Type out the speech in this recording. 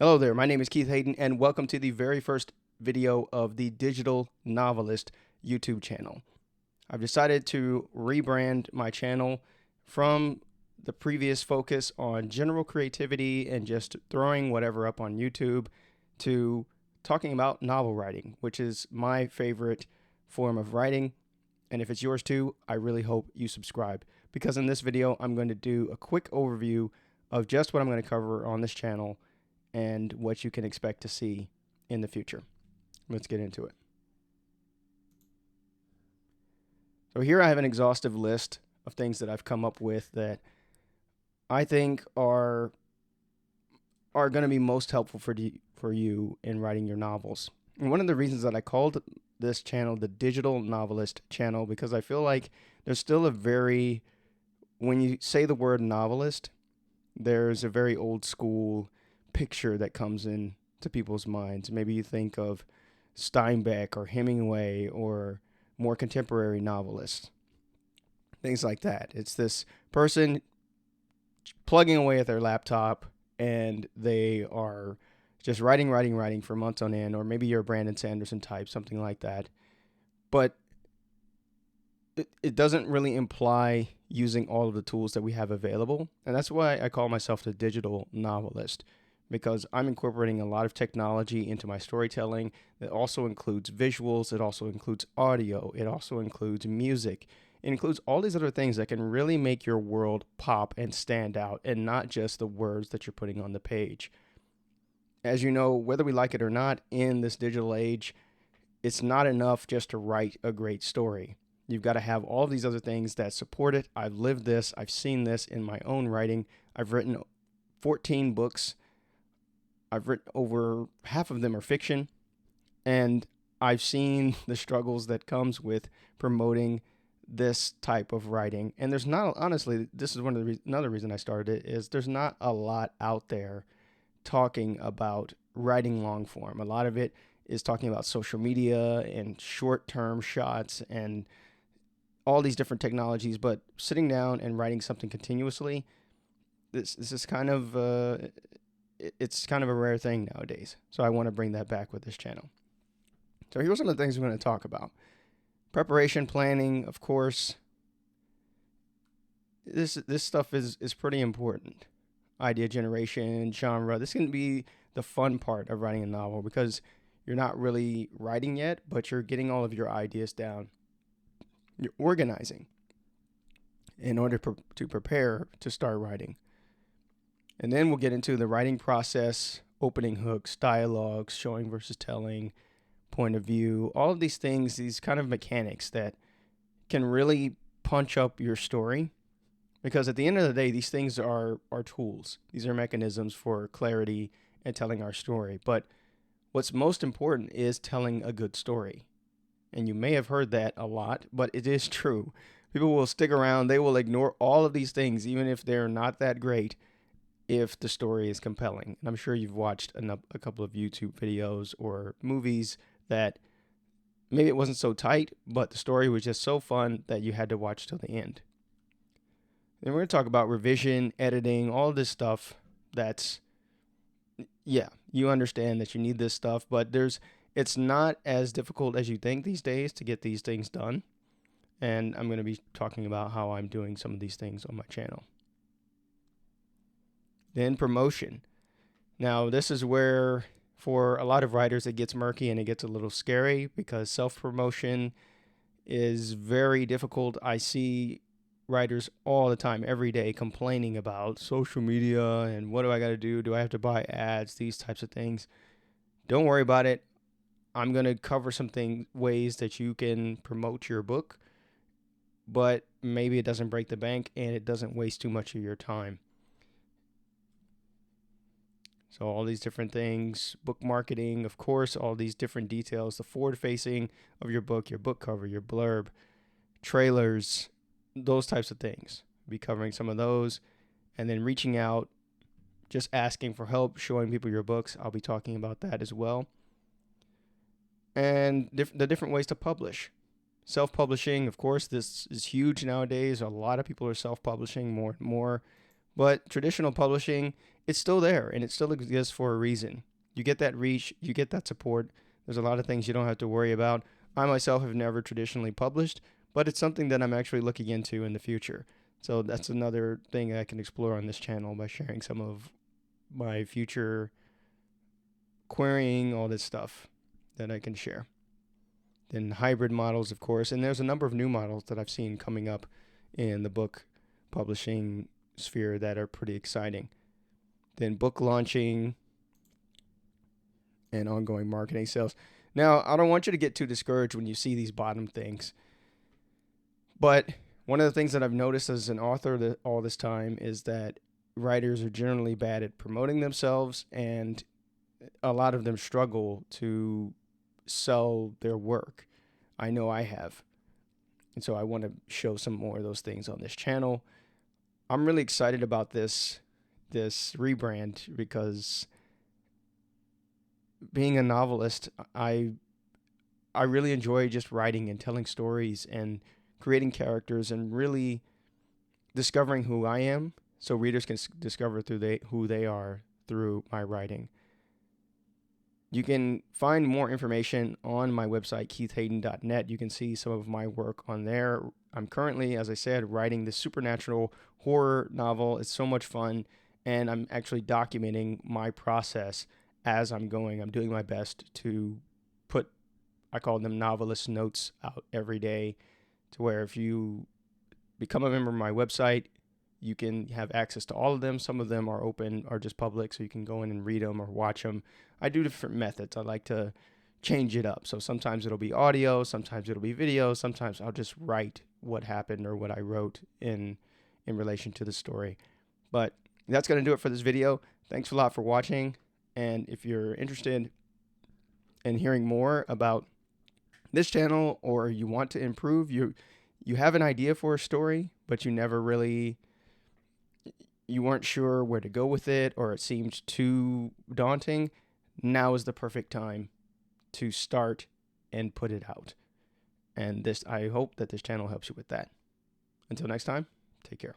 Hello there, my name is Keith Hayden, and welcome to the very first video of the Digital Novelist YouTube channel. I've decided to rebrand my channel from the previous focus on general creativity and just throwing whatever up on YouTube to talking about novel writing, which is my favorite form of writing. And if it's yours too, I really hope you subscribe, because in this video, I'm going to do a quick overview of just what I'm going to cover on this channel and what you can expect to see in the future. Let's get into it. So here I have an exhaustive list of things that I've come up with that I think are going to be most helpful for you in writing your novels. And one of the reasons that I called this channel the Digital Novelist channel, because I feel like there's still when you say the word novelist, there's a very old school picture that comes in to people's minds. Maybe you think of Steinbeck or Hemingway or more contemporary novelists, things like that. It's this person plugging away at their laptop and they are just writing for months on end, or maybe you're a Brandon Sanderson type, something like that. But it doesn't really imply using all of the tools that we have available. And that's why I call myself the digital novelist, because I'm incorporating a lot of technology into my storytelling. That also includes visuals, it also includes audio, it also includes music. It includes all these other things that can really make your world pop and stand out, and not just the words that you're putting on the page. As you know, whether we like it or not, in this digital age, it's not enough just to write a great story. You've got to have all of these other things that support it. I've lived this. I've seen this in my own writing. I've written 14 books. I've written over half of them are fiction, and I've seen the struggles that comes with promoting this type of writing. And there's not, honestly, this is another reason I started it, is there's not a lot out there talking about writing long form. A lot of it is talking about social media and short-term shots and all these different technologies, but sitting down and writing something continuously, this is kind of it's kind of a rare thing nowadays. So I want to bring that back with this channel. So here's some of the things we're going to talk about. Preparation, planning, of course. This stuff is pretty important. Idea generation, genre. This can be the fun part of writing a novel, because you're not really writing yet, but you're getting all of your ideas down. You're organizing in order to prepare to start writing. And then we'll get into the writing process, opening hooks, dialogues, showing versus telling, point of view, all of these things, these kind of mechanics that can really punch up your story. Because at the end of the day, these things are tools. These are mechanisms for clarity and telling our story. But what's most important is telling a good story. And you may have heard that a lot, but it is true. People will stick around. They will ignore all of these things, even if they're not that great, if the story is compelling. And I'm sure you've watched a couple of YouTube videos or movies that maybe it wasn't so tight, but the story was just so fun that you had to watch till the end. And we're going to talk about revision, editing, all of this stuff that's, yeah, you understand that you need this stuff, but it's not as difficult as you think these days to get these things done. And I'm going to be talking about how I'm doing some of these things on my channel. Then promotion. Now, this is where, for a lot of writers, it gets murky and it gets a little scary, because self-promotion is very difficult. I see writers all the time, every day, complaining about social media and what do I got to do? Do I have to buy ads? These types of things. Don't worry about it. I'm going to cover some ways that you can promote your book, but maybe it doesn't break the bank and it doesn't waste too much of your time. So all these different things, book marketing, of course, all these different details, the forward facing of your book cover, your blurb, trailers, those types of things. I'll be covering some of those, and then reaching out, just asking for help, showing people your books. I'll be talking about that as well. And the different ways to publish. Self-publishing, of course, this is huge nowadays. A lot of people are self-publishing more and more. But traditional publishing, it's still there and it still exists for a reason. You get that reach, you get that support. There's a lot of things you don't have to worry about. I myself have never traditionally published, but it's something that I'm actually looking into in the future. So that's another thing I can explore on this channel by sharing some of my future querying, all this stuff that I can share. Then hybrid models, of course, and there's a number of new models that I've seen coming up in the book publishing sphere that are pretty exciting. Then book launching and ongoing marketing sales. Now, I don't want you to get too discouraged when you see these bottom things, but one of the things that I've noticed as an author all this time is that writers are generally bad at promoting themselves, and a lot of them struggle to sell their work. I know I have. And so I want to show some more of those things on this channel. I'm really excited about this rebrand because being a novelist, I really enjoy just writing and telling stories and creating characters and really discovering who I am so readers can discover who they are through my writing. You can find more information on my website, keithhayden.net. You can see some of my work on there. I'm currently, as I said, writing this supernatural horror novel. It's so much fun, and I'm actually documenting my process as I'm going. I'm doing my best to put, I call them novelist notes, out every day, to where if you become a member of my website, you can have access to all of them. Some of them are open, are just public, so you can go in and read them or watch them. I do different methods. I like to change it up. So sometimes it'll be audio, sometimes it'll be video, sometimes I'll just write what happened or what I wrote in relation to the story. But that's going to do it for this video. Thanks a lot for watching. And if you're interested in hearing more about this channel, or you want to improve, you have an idea for a story, but you weren't sure where to go with it, or it seemed too daunting, now is the perfect time to start and put it out. And I hope that this channel helps you with that. Until next time, take care.